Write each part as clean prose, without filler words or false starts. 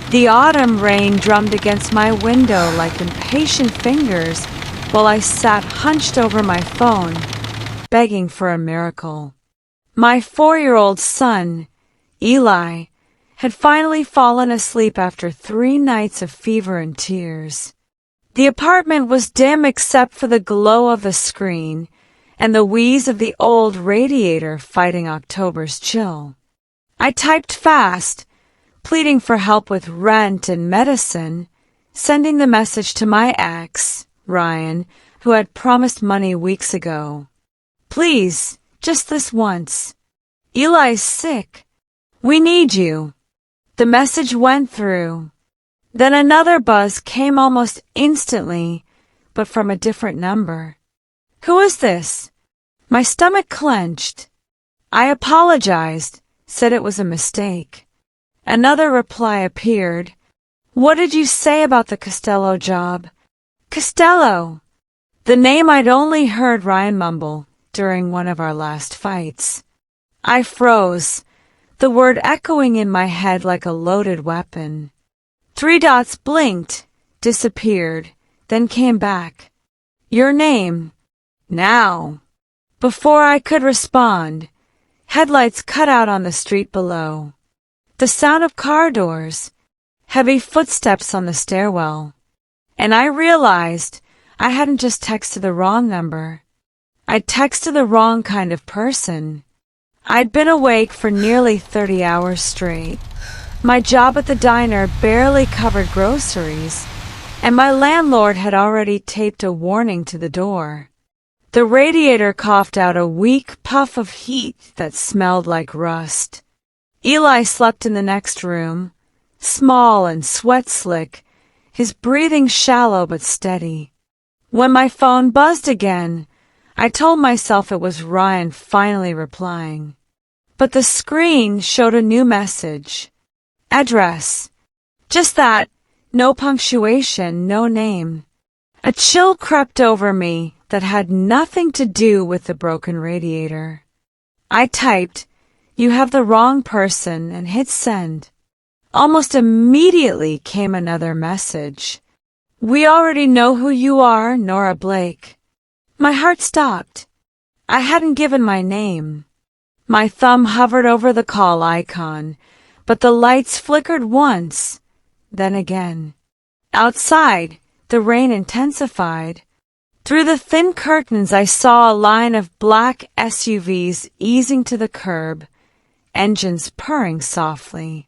The autumn rain drummed against my window like impatient fingers while I sat hunched over my phone, begging for a miracle. My 4-year-old son, Eli, had finally fallen asleep after 3 nights of fever and tears. The apartment was dim except for the glow of the screen and the wheeze of the old radiator fighting October's chill. I typed fast, pleading for help with rent and medicine, sending the message to my ex, Ryan, who had promised money weeks ago. Please, just this once. Eli's sick. We need you. The message went through. Then another buzz came almost instantly, but from a different number. Who is this? My stomach clenched. I apologized, said it was a mistake. Another reply appeared. What did you say about the Costello job? Costello! The name I'd only heard Ryan mumble during one of our last fights. I froze, the word echoing in my head like a loaded weapon. 3 dots blinked, disappeared, then came back. Your name. Now. Before I could respond, headlights cut out on the street below. The sound of car doors, heavy footsteps on the stairwell, and I realized I hadn't just texted the wrong number. I'd texted the wrong kind of person. I'd been awake for nearly 30 hours straight. My job at the diner barely covered groceries, and my landlord had already taped a warning to the door. The radiator coughed out a weak puff of heat that smelled like rust. Eli slept in the next room, small and sweat-slick, his breathing shallow but steady. When my phone buzzed again, I told myself it was Ryan finally replying. But the screen showed a new message. Address. Just that, no punctuation, no name. A chill crept over me that had nothing to do with the broken radiator. I typed, "You have the wrong person," and hit send. Almost immediately came another message. "We already know who you are, Nora Blake." My heart stopped. I hadn't given my name. My thumb hovered over the call icon, but the lights flickered once, then again. Outside, the rain intensified. Through the thin curtains, I saw a line of black SUVs easing to the curb, engines purring softly.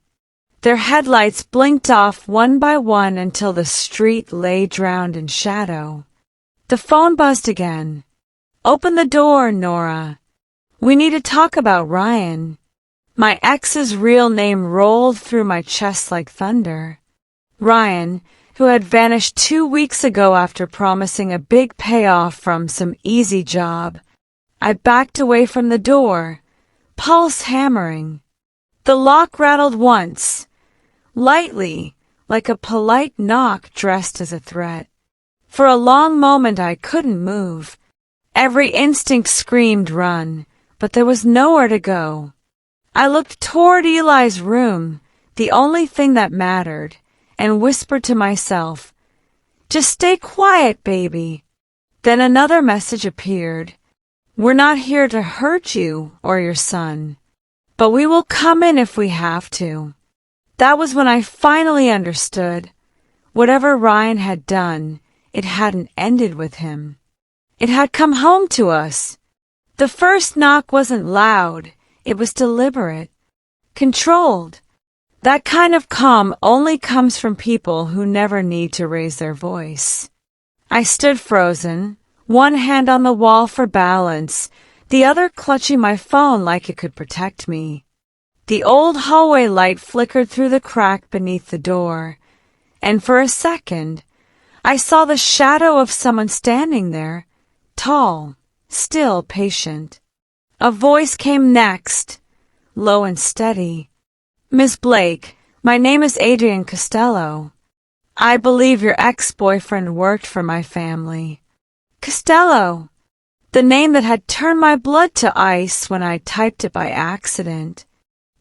Their headlights blinked off one by one until the street lay drowned in shadow. The phone buzzed again. "Open the door, Nora. We need to talk about Ryan." My ex's real name rolled through my chest like thunder. Ryan, who had vanished 2 weeks ago after promising a big payoff from some easy job. I backed away from the door, pulse hammering. The lock rattled once, lightly, like a polite knock dressed as a threat. For a long moment I couldn't move. Every instinct screamed run, but there was nowhere to go. I looked toward Eli's room, the only thing that mattered, and whispered to myself, "Just stay quiet, baby." Then another message appeared. "We're not here to hurt you or your son, but we will come in if we have to." That was when I finally understood. Whatever Ryan had done, it hadn't ended with him. It had come home to us. The first knock wasn't loud. It was deliberate, controlled. That kind of calm only comes from people who never need to raise their voice. I stood frozen, one hand on the wall for balance, the other clutching my phone like it could protect me. The old hallway light flickered through the crack beneath the door, and for a second, I saw the shadow of someone standing there, tall, still patient. A voice came next, low and steady. "Miss Blake, my name is Adrian Costello. I believe your ex-boyfriend worked for my family." Costello, the name that had turned my blood to ice when I typed it by accident.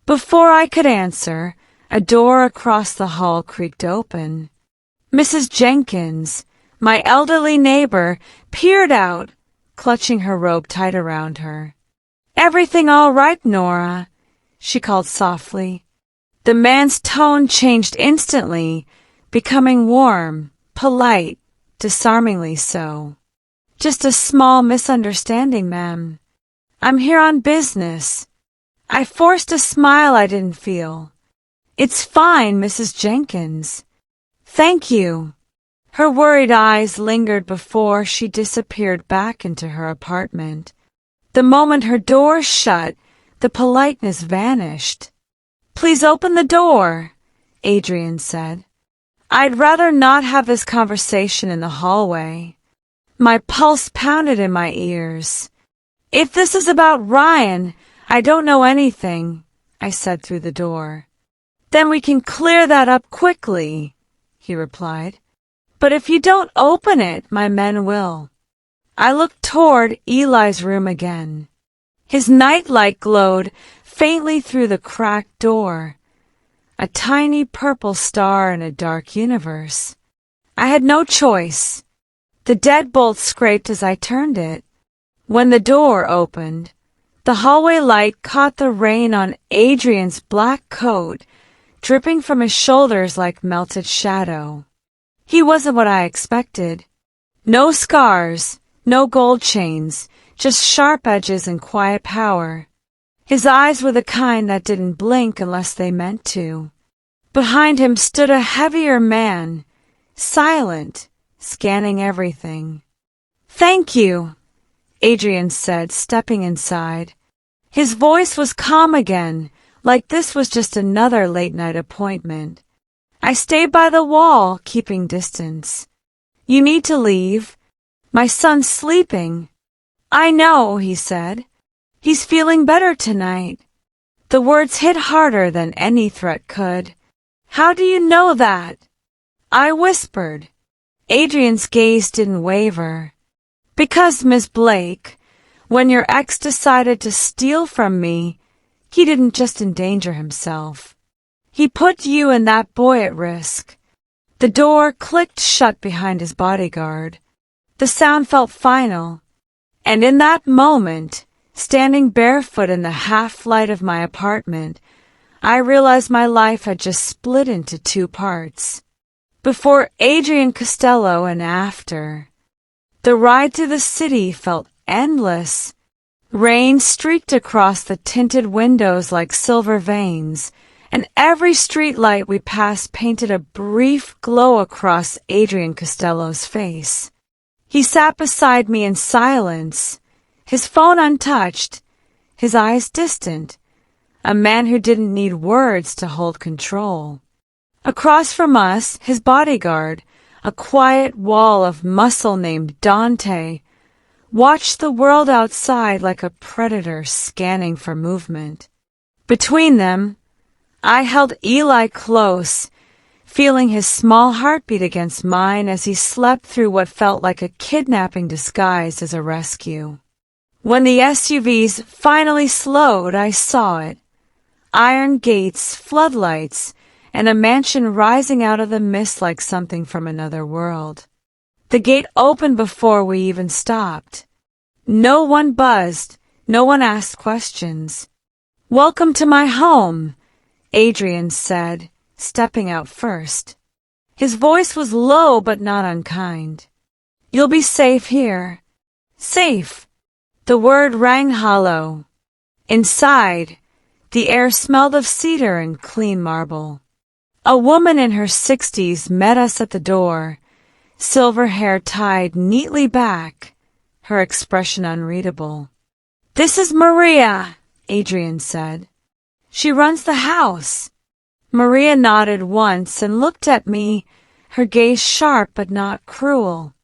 Before I could answer, A door across the hall creaked open. Mrs. Jenkins, my elderly neighbor, peered out, clutching her robe tight around her. "Everything all right, Nora?" she called softly. The man's tone changed instantly, becoming warm, polite, disarmingly so. "Just a small misunderstanding, ma'am. I'm here on business." I forced a smile I didn't feel. "It's fine, Mrs. Jenkins. Thank you." Her worried eyes lingered before she disappeared back into her apartment. The moment her door shut, the politeness vanished. "Please open the door," Adrian said. "I'd rather not have this conversation in the hallway." My pulse pounded in my ears. "If this is about Ryan, I don't know anything," I said through the door. "Then we can clear that up quickly," he replied. "But if you don't open it, my men will." I looked toward Eli's room again. His nightlight glowed faintly through the cracked door, a tiny purple star in a dark universe. I had no choice. The deadbolt scraped as I turned it. When the door opened, the hallway light caught the rain on Adrian's black coat, dripping from his shoulders like melted shadow. He wasn't what I expected. No scars, no gold chains, just sharp edges and quiet power. His eyes were the kind that didn't blink unless they meant to. Behind him stood a heavier man, silent, scanning everything. "Thank you," Adrian said, stepping inside. His voice was calm again, like this was just another late-night appointment. I stayed by the wall, keeping distance. "You need to leave. My son's sleeping." "I know," he said. "He's feeling better tonight." The words hit harder than any threat could. "How do you know that?" I whispered. Adrian's gaze didn't waver. "Because, Miss Blake, when your ex decided to steal from me, he didn't just endanger himself. He put you and that boy at risk." The door clicked shut behind his bodyguard. The sound felt final, and in that moment, standing barefoot in the half-light of my apartment, I realized my life had just split into two parts. Before Adrian Costello and after. The ride through the city felt endless. Rain streaked across the tinted windows like silver veins, and every streetlight we passed painted a brief glow across Adrian Costello's face. He sat beside me in silence, his phone untouched, his eyes distant, a man who didn't need words to hold control. Across from us, his bodyguard, a quiet wall of muscle named Dante, watched the world outside like a predator scanning for movement. Between them, I held Eli close, feeling his small heartbeat against mine as he slept through what felt like a kidnapping disguised as a rescue. When the SUVs finally slowed, I saw it. Iron gates, floodlights, and a mansion rising out of the mist like something from another world. The gate opened before we even stopped. No one buzzed, no one asked questions. "Welcome to my home," Adrian said, stepping out first. His voice was low but not unkind. "You'll be safe here." Safe. The word rang hollow. Inside, the air smelled of cedar and clean marble. A woman in her 60s met us at the door, silver hair tied neatly back, her expression unreadable. "This is Maria," Adrian said. "She runs the house." Maria nodded once and looked at me, her gaze sharp but not cruel.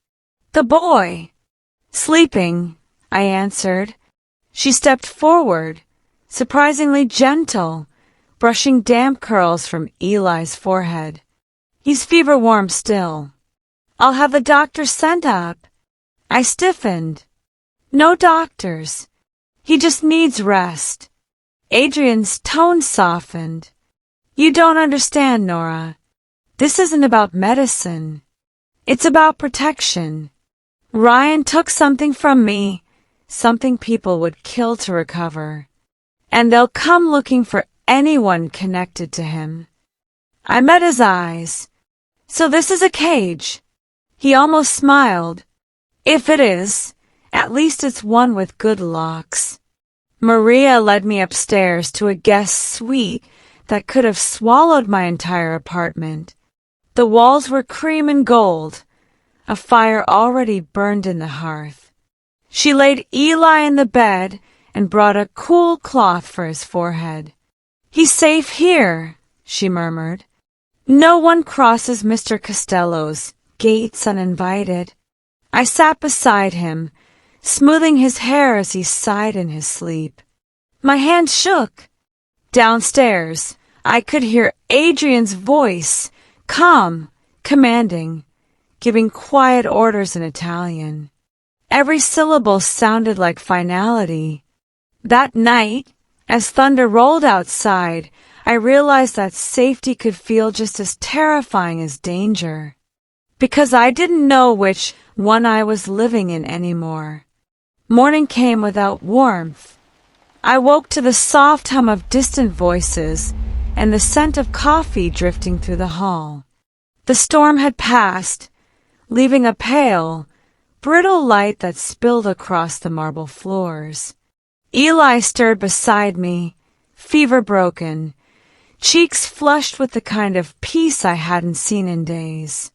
"The boy?" "Sleeping," I answered. She stepped forward, surprisingly gentle, brushing damp curls from Eli's forehead. "He's fever-warm still." "I'll have the doctor sent up." I stiffened. "No doctors. He just needs rest." Adrian's tone softened. You don't understand, Nora. This isn't about medicine. It's about protection. Ryan took something from me, something people would kill to recover. And they'll come looking for anyone connected to him. I met his eyes. So this is a cage. He almost smiled. If it is, at least it's one with good locks. Maria led me upstairs to a guest suite that could have swallowed my entire apartment. The walls were cream and gold. A fire already burned in the hearth. She laid Eli in the bed and brought a cool cloth for his forehead. He's safe here, she murmured. No one crosses Mr. Costello's gates uninvited. I sat beside him, smoothing his hair as he sighed in his sleep. My hand shook. Downstairs, I could hear Adrian's voice, calm, commanding, giving quiet orders in Italian. Every syllable sounded like finality. That night, as thunder rolled outside, I realized that safety could feel just as terrifying as danger, because I didn't know which one I was living in anymore. Morning came without warmth. I woke to the soft hum of distant voices and the scent of coffee drifting through the hall. The storm had passed, leaving a pale, brittle light that spilled across the marble floors. Eli stirred beside me, fever-broken, cheeks flushed with the kind of peace I hadn't seen in days.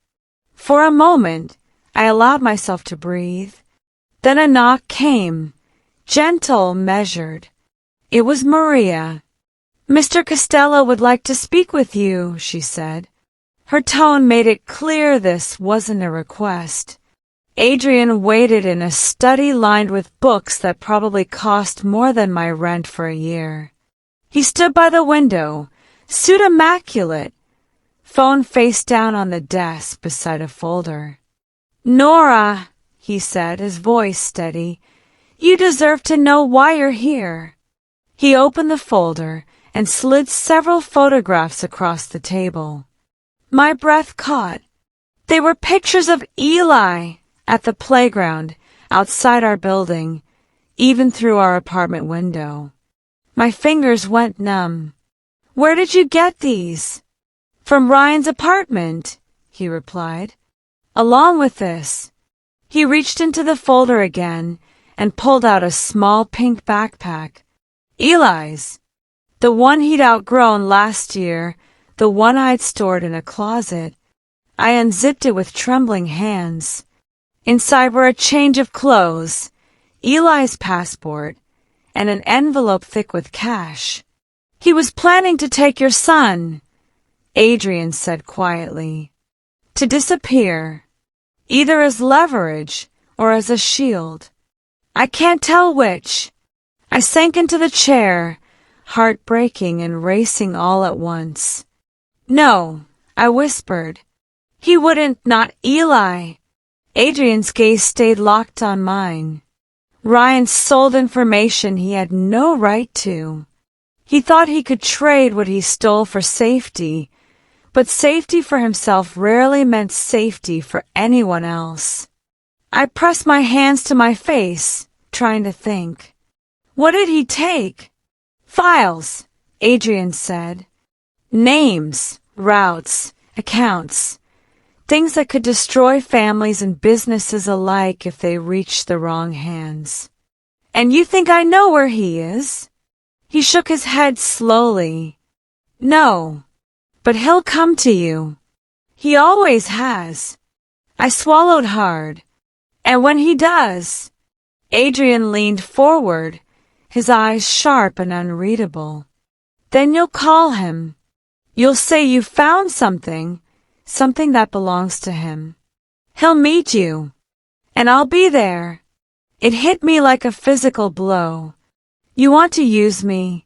For a moment, I allowed myself to breathe. Then a knock came, gentle, measured. It was Maria. Mr. Costello would like to speak with you, she said. Her tone made it clear this wasn't a request. Adrian waited in a study lined with books that probably cost more than my rent for a year. He stood by the window, suit immaculate, phone face down on the desk beside a folder. Nora, he said, his voice steady, you deserve to know why you're here. He opened the folder and slid several photographs across the table. My breath caught. They were pictures of Eli at the playground outside our building, even through our apartment window. My fingers went numb. Where did you get these? From Ryan's apartment, he replied. Along with this. He reached into the folder again and pulled out a small pink backpack. Eli's. The one he'd outgrown last year, the one I'd stored in a closet. I unzipped it with trembling hands. Inside were a change of clothes, Eli's passport, and an envelope thick with cash. He was planning to take your son, Adrian said quietly. To disappear, either as leverage or as a shield. I can't tell which. I sank into the chair, heart breaking and racing all at once. No, I whispered. He wouldn't, not Eli. Adrian's gaze stayed locked on mine. Ryan sold information he had no right to. He thought he could trade what he stole for safety, but safety for himself rarely meant safety for anyone else. I pressed my hands to my face, trying to think. What did he take? Files, Adrian said. Names, routes, accounts. Things that could destroy families and businesses alike if they reached the wrong hands. And you think I know where he is? He shook his head slowly. No, but he'll come to you. He always has. I swallowed hard. And when he does, Adrian leaned forward, his eyes sharp and unreadable. Then you'll call him. You'll say you found something that belongs to him. He'll meet you, and I'll be there. It hit me like a physical blow. You want to use me.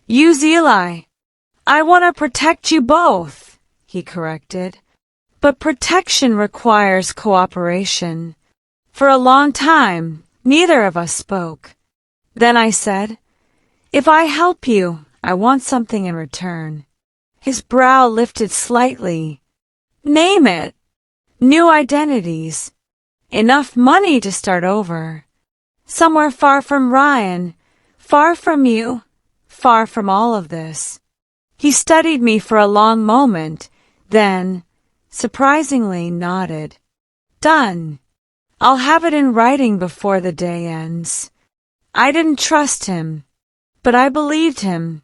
Use Eli. I want to protect you both, he corrected. But protection requires cooperation. For a long time, neither of us spoke. Then I said, if I help you, I want something in return. His brow lifted slightly. Name it. New identities. Enough money to start over. Somewhere far from Ryan, far from you, far from all of this. He studied me for a long moment, then, surprisingly, nodded. Done. I'll have it in writing before the day ends. I didn't trust him, but I believed him.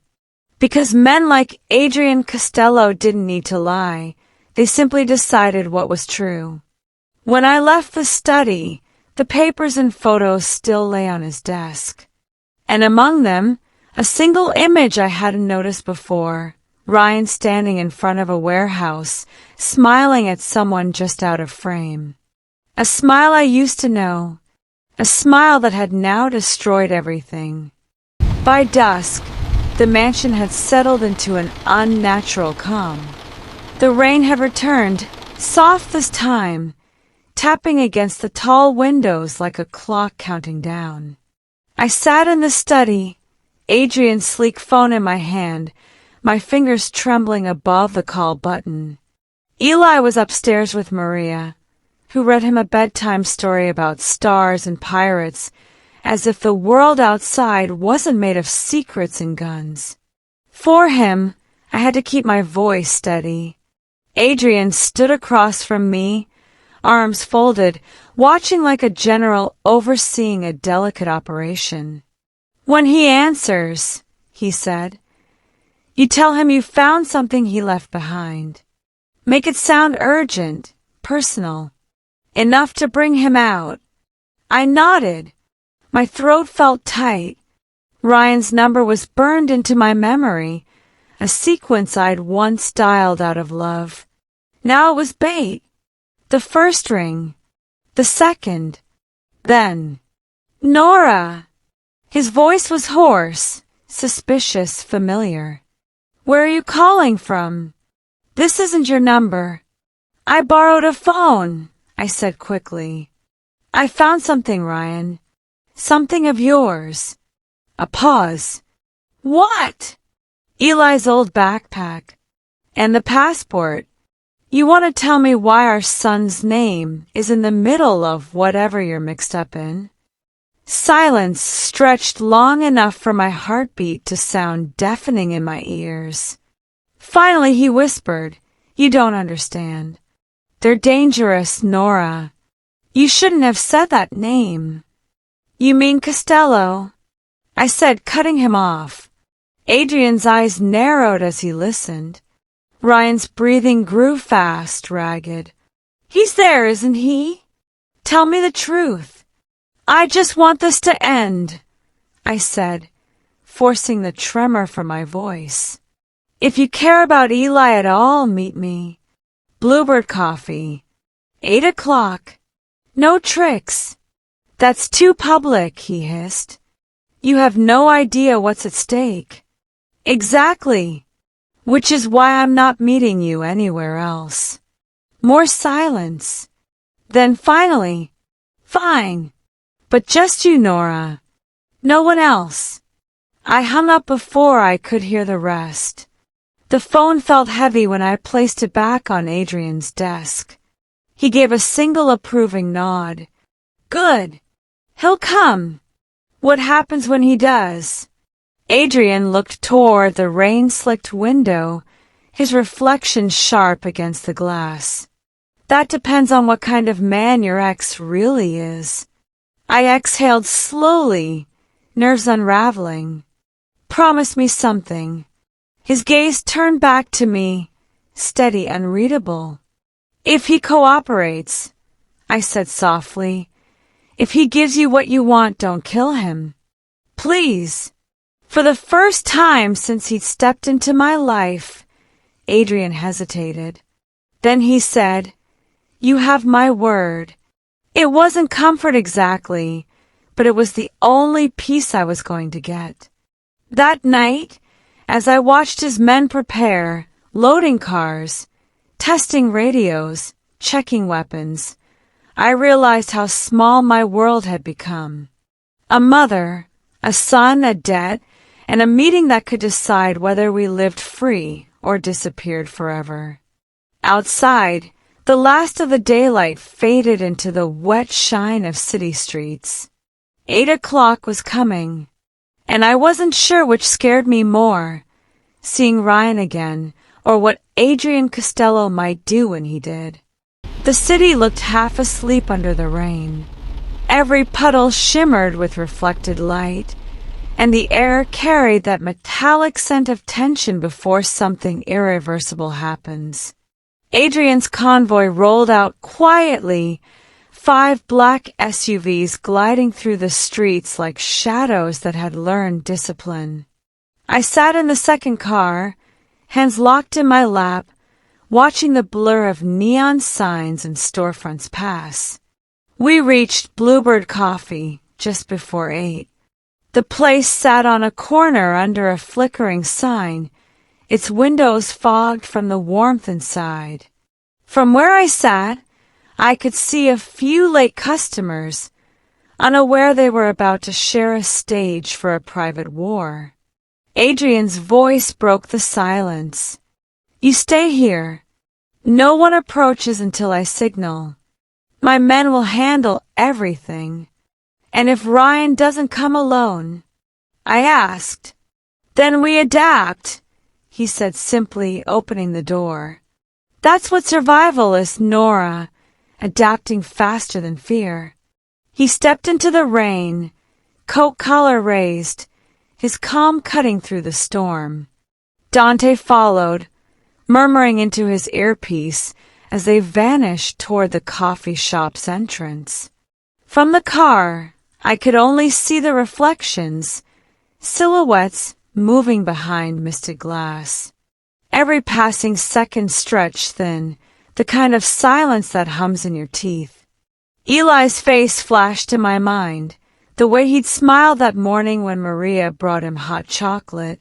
Because men like Adrian Costello didn't need to lie. They simply decided what was true. When I left the study, the papers and photos still lay on his desk. And among them, a single image I hadn't noticed before. Ryan standing in front of a warehouse, smiling at someone just out of frame. A smile I used to know. A smile that had now destroyed everything. By dusk, the mansion had settled into an unnatural calm. The rain had returned, soft this time, tapping against the tall windows like a clock counting down. I sat in the study, Adrian's sleek phone in my hand, my fingers trembling above the call button. Eli was upstairs with Maria, who read him a bedtime story about stars and pirates, as if the world outside wasn't made of secrets and guns. For him, I had to keep my voice steady. Adrian stood across from me, arms folded, watching like a general overseeing a delicate operation. When he answers, he said, you tell him you found something he left behind. Make it sound urgent, personal, enough to bring him out. I nodded. My throat felt tight. Ryan's number was burned into my memory, a sequence I'd once dialed out of love. Now it was bait. The first ring. The second. Then. Nora! His voice was hoarse, suspicious, familiar. Where are you calling from? This isn't your number. I borrowed a phone, I said quickly. I found something, Ryan. Something of yours. A pause. What? Eli's old backpack. And the passport. You want to tell me why our son's name is in the middle of whatever you're mixed up in? Silence stretched long enough for my heartbeat to sound deafening in my ears. Finally he whispered, You don't understand. They're dangerous, Nora. You shouldn't have said that name. You mean Costello? I said, cutting him off. Adrian's eyes narrowed as he listened. Ryan's breathing grew fast, ragged. He's there, isn't he? Tell me the truth. I just want this to end, I said, forcing the tremor from my voice. If you care about Eli at all, meet me. Bluebird coffee. 8 o'clock. No tricks. That's too public, he hissed. You have no idea what's at stake. Exactly. Which is why I'm not meeting you anywhere else. More silence. Then finally, fine. But just you, Nora. No one else. I hung up before I could hear the rest. The phone felt heavy when I placed it back on Adrian's desk. He gave a single approving nod. Good. He'll come. What happens when he does? Adrian looked toward the rain-slicked window, his reflection sharp against the glass. That depends on what kind of man your ex really is. I exhaled slowly, nerves unraveling. Promise me something. His gaze turned back to me, steady, unreadable. If he cooperates, I said softly. If he gives you what you want, don't kill him. Please. For the first time since he'd stepped into my life, Adrian hesitated. Then he said, You have my word. It wasn't comfort exactly, but it was the only peace I was going to get. That night, as I watched his men prepare, loading cars, testing radios, checking weapons, I realized how small my world had become. A mother, a son, a debt, and a meeting that could decide whether we lived free or disappeared forever. Outside, the last of the daylight faded into the wet shine of city streets. 8 o'clock was coming, and I wasn't sure which scared me more, seeing Ryan again, or what Adrian Costello might do when he did. The city looked half asleep under the rain. Every puddle shimmered with reflected light, and the air carried that metallic scent of tension before something irreversible happens. Adrian's convoy rolled out quietly, 5 black SUVs gliding through the streets like shadows that had learned discipline. I sat in the second car, hands locked in my lap, watching the blur of neon signs and storefronts pass. We reached Bluebird Coffee just before 8. The place sat on a corner under a flickering sign, its windows fogged from the warmth inside. From where I sat, I could see a few late customers, unaware they were about to share a stage for a private war. Adrian's voice broke the silence. "You stay here. No one approaches until I signal. My men will handle everything. And if Ryan doesn't come alone," I asked. "Then we adapt," he said simply, opening the door. That's what survival is, Nora, adapting faster than fear. He stepped into the rain, coat collar raised, his calm cutting through the storm. Dante followed, murmuring into his earpiece as they vanished toward the coffee shop's entrance. From the car, I could only see the reflections, silhouettes moving behind misted glass. Every passing second stretched thin, the kind of silence that hums in your teeth. Eli's face flashed in my mind, the way he'd smiled that morning when Maria brought him hot chocolate.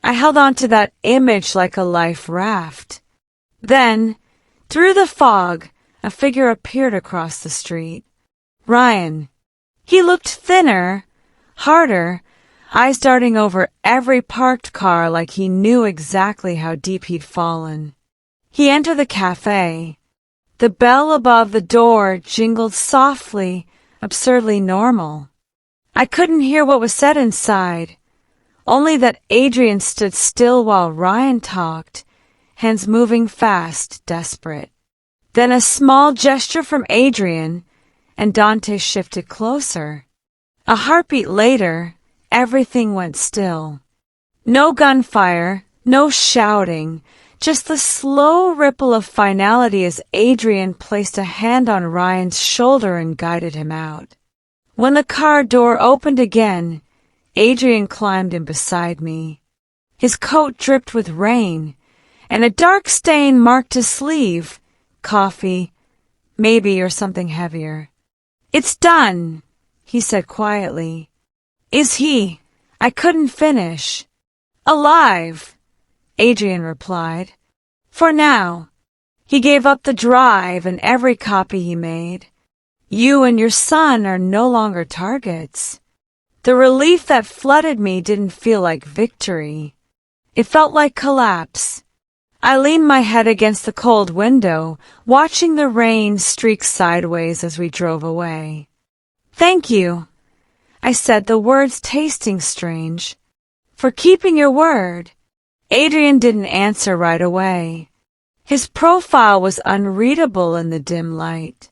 I held on to that image like a life raft. Then, through the fog, a figure appeared across the street. Ryan. He looked thinner, harder, eyes darting over every parked car like he knew exactly how deep he'd fallen. He entered the cafe. The bell above the door jingled softly, absurdly normal. I couldn't hear what was said inside, only that Adrian stood still while Ryan talked, hands moving fast, desperate. Then a small gesture from Adrian, and Dante shifted closer. A heartbeat later, everything went still. No gunfire, no shouting, just the slow ripple of finality as Adrian placed a hand on Ryan's shoulder and guided him out. When the car door opened again, Adrian climbed in beside me. His coat dripped with rain, and a dark stain marked his sleeve. Coffee, maybe, or something heavier. "It's done," he said quietly. "Is he?" I couldn't finish. "Alive," Adrian replied. "For now." He gave up the drive and every copy he made. "You and your son are no longer targets." The relief that flooded me didn't feel like victory. It felt like collapse. I leaned my head against the cold window, watching the rain streak sideways as we drove away. "Thank you," I said, the words tasting strange. "For keeping your word." Adrian didn't answer right away. His profile was unreadable in the dim light.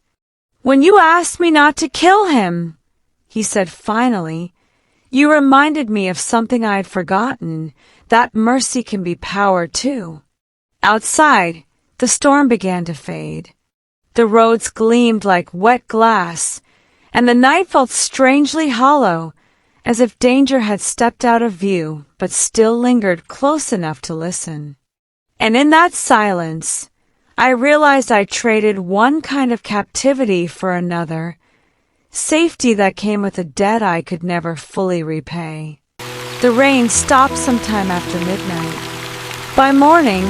"When you asked me not to kill him," he said finally, "you reminded me of something I had forgotten, that mercy can be power too." Outside, the storm began to fade. The roads gleamed like wet glass, and the night felt strangely hollow, as if danger had stepped out of view but still lingered close enough to listen. And in that silence, I realized I traded one kind of captivity for another, safety that came with a debt I could never fully repay. The rain stopped sometime after midnight. By morning,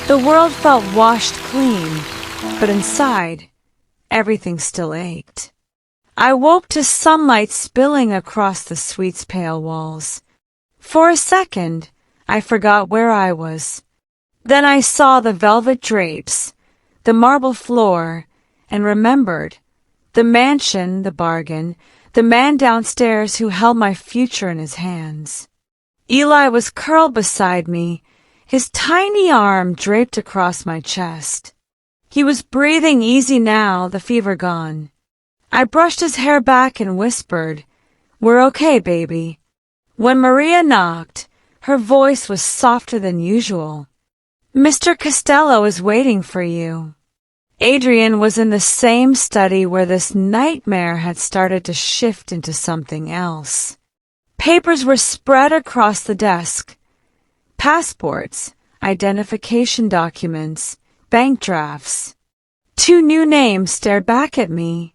the world felt washed clean, but inside, everything still ached. I woke to sunlight spilling across the suite's pale walls. For a second, I forgot where I was. Then I saw the velvet drapes, the marble floor, and remembered the mansion, the bargain, the man downstairs who held my future in his hands. Eli was curled beside me, his tiny arm draped across my chest. He was breathing easy now, the fever gone. I brushed his hair back and whispered, "We're okay, baby." When Maria knocked, her voice was softer than usual. "Mr. Costello is waiting for you." Adrian was in the same study where this nightmare had started to shift into something else. Papers were spread across the desk. Passports, identification documents, bank drafts. 2 new names stared back at me.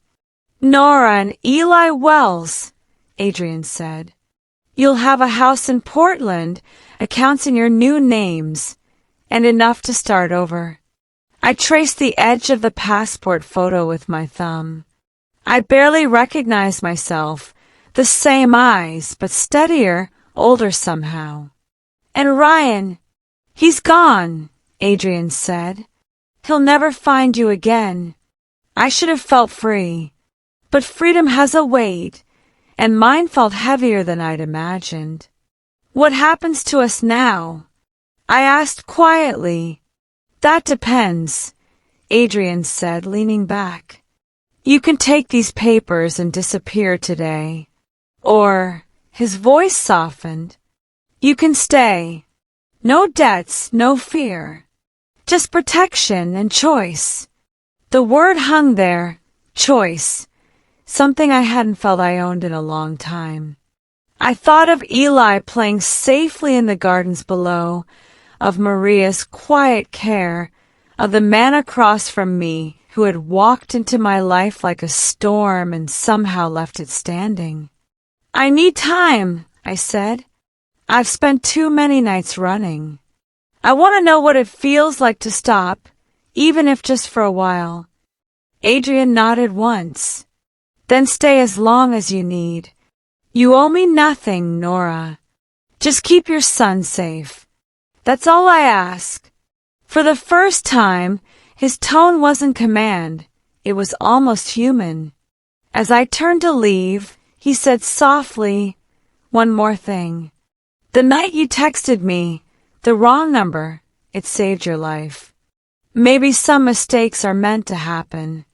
"Nora and Eli Wells," Adrian said. "You'll have a house in Portland, accounts in your new names, and enough to start over." I traced the edge of the passport photo with my thumb. I barely recognized myself, the same eyes, but steadier, older somehow. "And Ryan, he's gone," Adrian said. "He'll never find you again." I should have felt free, but freedom has a weight, and mine felt heavier than I'd imagined. "What happens to us now?" I asked quietly. "That depends," Adrian said, leaning back. "You can take these papers and disappear today. Or," his voice softened, "you can stay. No debts, no fear. Just protection and choice." The word hung there, choice, something I hadn't felt I owned in a long time. I thought of Eli playing safely in the gardens below, of Maria's quiet care, of the man across from me who had walked into my life like a storm and somehow left it standing. "I need time," I said. "I've spent too many nights running. I want to know what it feels like to stop, even if just for a while." Adrian nodded once. "Then stay as long as you need. You owe me nothing, Nora. Just keep your son safe. That's all I ask." For the first time, his tone wasn't command. It was almost human. As I turned to leave, he said softly, "One more thing. The night you texted me, the wrong number, it saved your life. Maybe some mistakes are meant to happen."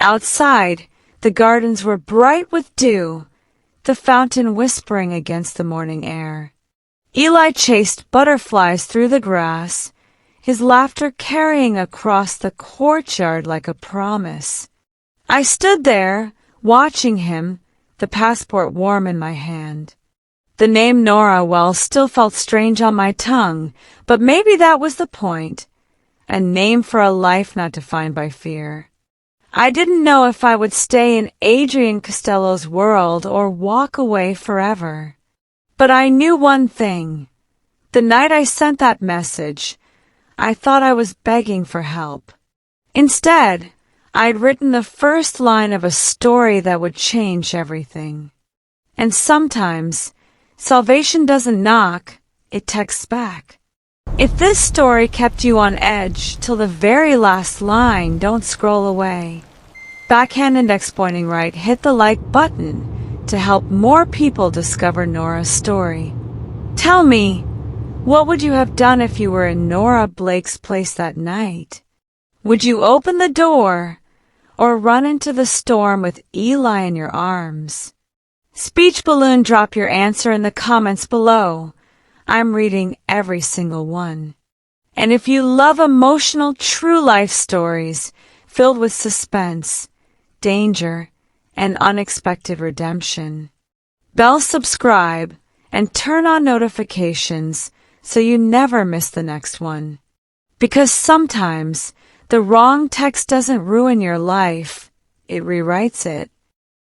Outside, the gardens were bright with dew, the fountain whispering against the morning air. Eli chased butterflies through the grass, his laughter carrying across the courtyard like a promise. I stood there, watching him, the passport warm in my hand. The name Nora Wells still felt strange on my tongue, but maybe that was the point. A name for a life not defined by fear. I didn't know if I would stay in Adrian Costello's world or walk away forever. But I knew one thing. The night I sent that message, I thought I was begging for help. Instead, I'd written the first line of a story that would change everything. And sometimes, salvation doesn't knock, it texts back. If this story kept you on edge till the very last line, don't scroll away. Backhand index pointing right, hit the like button to help more people discover Nora's story. Tell me, what would you have done if you were in Nora Blake's place that night? Would you open the door or run into the storm with Eli in your arms? Speech balloon, drop your answer in the comments below. I'm reading every single one. And if you love emotional, true life stories filled with suspense, danger, and unexpected redemption, subscribe and turn on notifications so you never miss the next one. Because sometimes the wrong text doesn't ruin your life, it rewrites it.